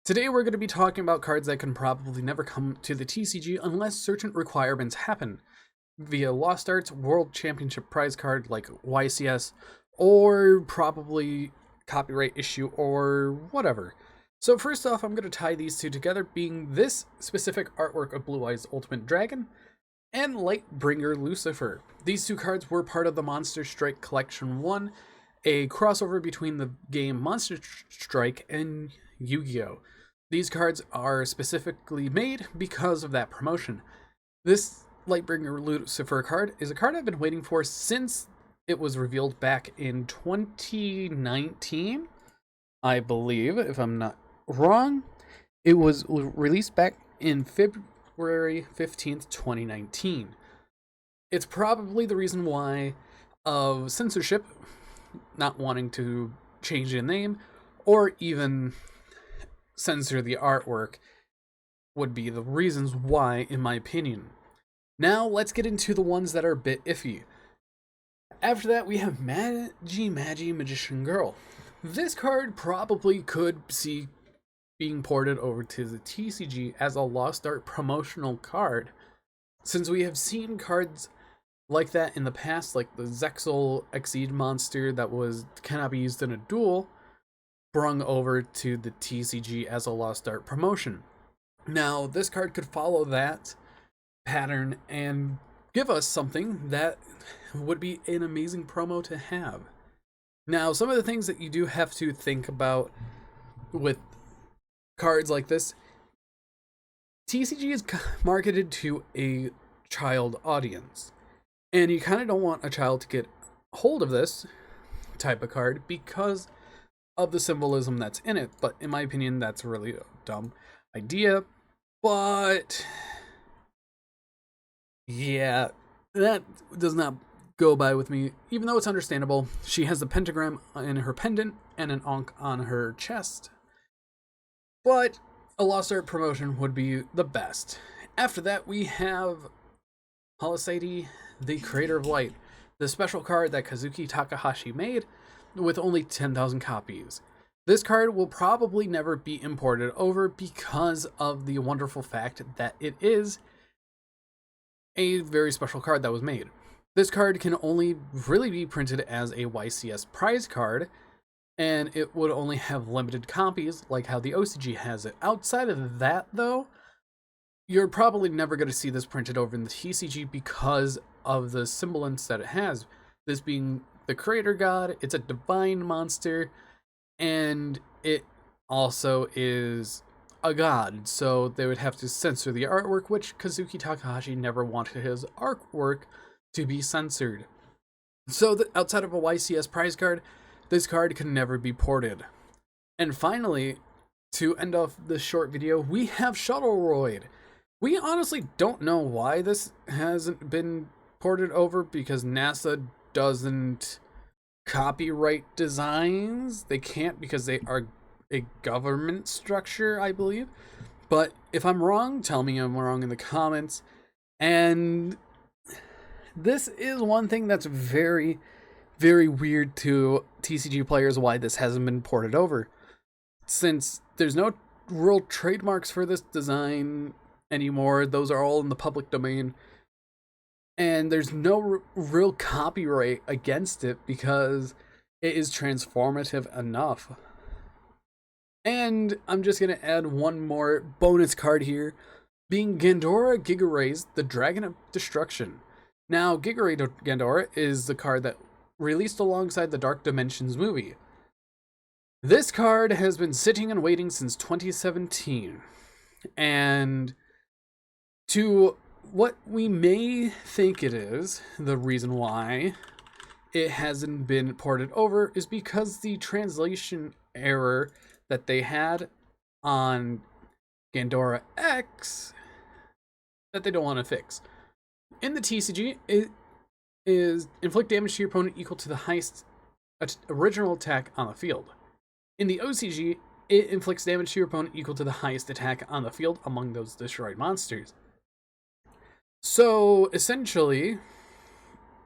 Today we're going to be talking about cards that can probably never come to the TCG unless certain requirements happen via Lost Arts World Championship prize card like YCS, or probably copyright issue or whatever. So first off, I'm going to tie these two together, being this specific artwork of Blue Eyes Ultimate Dragon and Lightbringer Lucifer. These two cards were part of the Monster Strike Collection 1, a crossover between the game Monster Strike and Yu-Gi-Oh! These cards are specifically made because of that promotion. This Lightbringer Lucifer card is a card I've been waiting for since it was revealed back in 2019, I believe, if I'm not wrong. It was released back in February 15th, 2019. It's probably the reason why of censorship, not wanting to change the name, or even censor the artwork would be the reasons why, in my opinion. Now, let's get into the ones that are a bit iffy. After that, we have Magi Magician Girl. This card probably could see being ported over to the TCG as a Lost Art promotional card, since we have seen cards like that in the past, like the Zexal Exceed monster that cannot be used in a duel, brung over to the TCG as a Lost Art promotion. Now, this card could follow that pattern and give us something that would be an amazing promo to have. Now, some of the things that you do have to think about with cards like this, TCG is marketed to a child audience, and you kind of don't want a child to get hold of this type of card because of the symbolism that's in it. But in my opinion, that's really a dumb idea. But yeah, that does not go by with me, even though it's understandable. She has the pentagram in her pendant and an Ankh on her chest, but a Lost Art promotion would be the best. After that, we have Holocyte, the Creator of Light, the special card that Kazuki Takahashi made with only 10,000 copies. This card will probably never be imported over because of the wonderful fact that it is a very special card that was made. This card can only really be printed as a YCS prize card, and it would only have limited copies like how the OCG has it. Outside of that, though, you're probably never going to see this printed over in the TCG because of the semblance that it has. This being the creator god, it's a divine monster, and it also is a god, so they would have to censor the artwork, which Kazuki Takahashi never wanted his artwork to be censored. So outside of a YCS prize card, this card can never be ported. And finally, to end off this short video, we have Shuttle Roid. We honestly don't know why this hasn't been ported over, because NASA doesn't copyright designs. They can't because they are a government structure, I believe. But if I'm wrong, tell me I'm wrong in the comments. And this is one thing that's very, very weird to TCG players, why this hasn't been ported over. Since there's no real trademarks for this design anymore, those are all in the public domain, and there's no real copyright against it because it is transformative enough. And I'm just going to add one more bonus card here, being Gandora Gigarays, the Dragon of Destruction. Now, Gigaray Gandora is the card that released alongside the Dark Dimensions movie. This card has been sitting and waiting since 2017, and to what we may think it is, the reason why it hasn't been ported over is because the translation error that they had on Gandora X that they don't want to fix. In the TCG, it is inflict damage to your opponent equal to the highest original attack on the field. In the OCG, it inflicts damage to your opponent equal to the highest attack on the field among those destroyed monsters. So, essentially,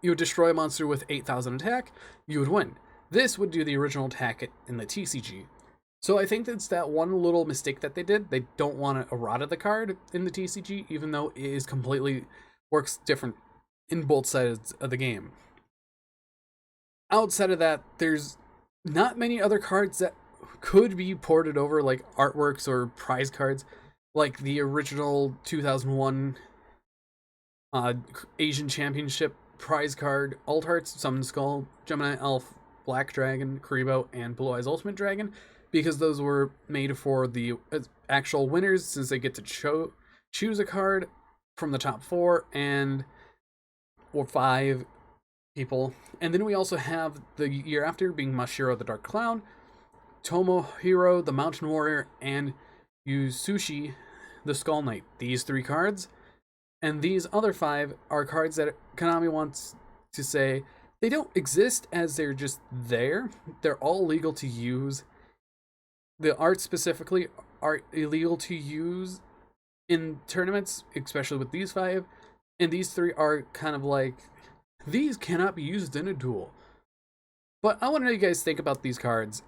you would destroy a monster with 8,000 attack, you would win. This would do the original attack in the TCG. So I think that's that one little mistake that they did. They don't want to errata the card in the TCG, even though it is completely works different in both sides of the game. Outside of that, there's not many other cards that could be ported over, like artworks or prize cards, like the original 2001 Asian Championship prize card, Alt Hearts, Summon Skull, Gemini Elf, Black Dragon, Karibo, and Blue Eyes Ultimate Dragon, because those were made for the actual winners, since they get to choose a card from the top 4 or 5 people. And then we also have the year after being Mashiro the Dark Clown, Tomohiro the Mountain Warrior, and Yusushi the Skull Knight. These 3 cards. And these other 5 are cards that Konami wants to say they don't exist, as they're just there. They're all legal to use. The art specifically are illegal to use in tournaments, especially with these 5. And these 3 are kind of like, these cannot be used in a duel. But I want to know what you guys think about these cards.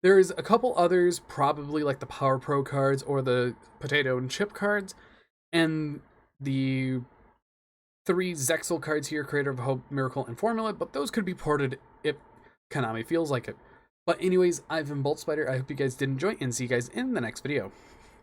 There's a couple others, probably like the Power Pro cards or the Potato and Chip cards, and the 3 Zexal cards here, Creator of Hope, Miracle, and Formula, but those could be ported if Konami feels like it. But anyways, I've been Bolt Spider. I hope you guys did enjoy, and see you guys in the next video.